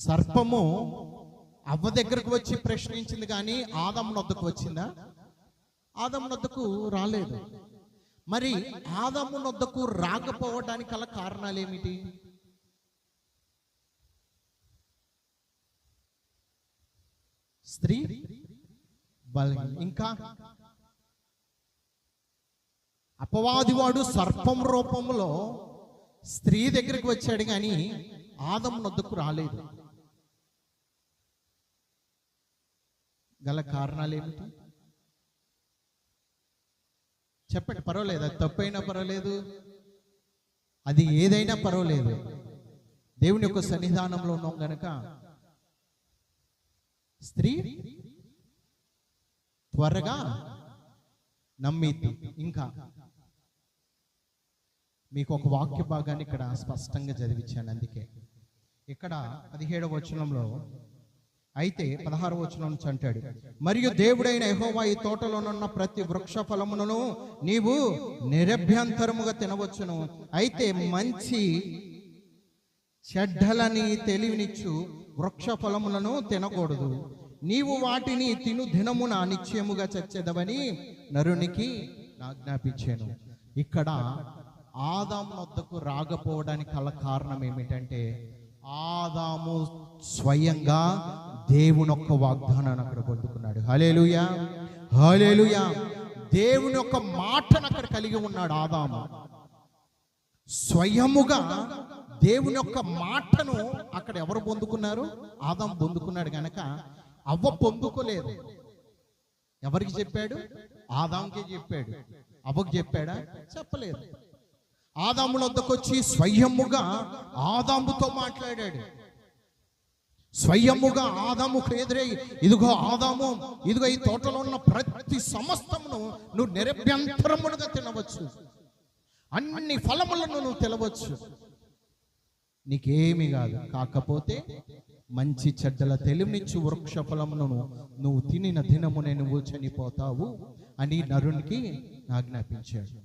సర్పము అవ్వ దగ్గరకు వచ్చి ప్రశ్నించింది కానీ ఆదాము నొద్దకు వచ్చిందా? ఆదాము నొద్దకు రాలేదు. మరి ఆదాము నొద్దకు రాకపోవడానికి గల కారణాలు ఏమిటి? స్త్రీ బలం. ఇంకా అపవాదివాడు సర్పం రూపంలో స్త్రీ దగ్గరికి వచ్చాడు కానీ ఆదాము నొద్దకు రాలేదు. గల కారణాలు ఏమిటి చెప్పండి. పర్వాలేదు, అది తప్పైనా పర్వాలేదు, అది ఏదైనా పర్వాలేదు. దేవుని యొక్క సన్నిధానంలో ఉన్నాం గనక స్త్రీ త్వరగా నమ్మితి. ఇంకా మీకు ఒక వాక్య భాగాన్ని ఇక్కడ స్పష్టంగా చదివించాను. అందుకే ఇక్కడ 17వ వచనంలో, అయితే 16వ వచనం నుంచి అంటాడు, మరియు దేవుడైన యెహోవా ఈ తోటలోనున్న ప్రతి వృక్ష ఫలమును నీవు నిరభ్యంతరముగా తినవచ్చును, అయితే మంచి చెడ్డలని తెలివినిచ్చు వృక్ష ఫలములను తినకూడదు. నీవు వాటిని తిను దినమున నిశ్చయముగా చచ్చెదవని నరునికి ఆజ్ఞాపించాను. ఇక్కడ ఆదాము వద్దకు రాకపోవడానికి గల కారణం ఏమిటంటే, ఆదాము స్వయంగా దేవుని యొక్క వాగ్దానాన్ని అక్కడ పొందుకున్నాడు. హల్లెలూయా, హల్లెలూయా. దేవుని యొక్క మాటను అక్కడ కలిగి ఉన్నాడు ఆదాము. స్వయముగా దేవుని యొక్క మాటను అక్కడ ఎవరు పొందుకున్నారు? ఆదాము పొందుకున్నాడు గనక అవ్వ పొందుకోలేదు. ఎవరికి చెప్పాడు? ఆదాముకే చెప్పాడు. అవ్వకు చెప్పాడా? చెప్పలేదు. ఆదాము వద్దకు వచ్చి స్వయముగా ఆదాముతో మాట్లాడాడు. స్వయముగా ఆదాముకు ఎదురై, ఇదిగో ఆదాము, ఇదిగో ఈ తోటలో ఉన్న ప్రతి సమస్తమును నువ్వు నిరభ్యంతరముగా తినవచ్చు, అన్ని ఫలములను నువ్వు తినవచ్చు, నీకేమి కాదు, కాకపోతే మంచి చెడ్డల తెలివినిచ్చు వృక్ష ఫలమును నువ్వు తినిన దినమునే నువ్వు చనిపోతావు అని నరునికి ఆజ్ఞాపించాడు.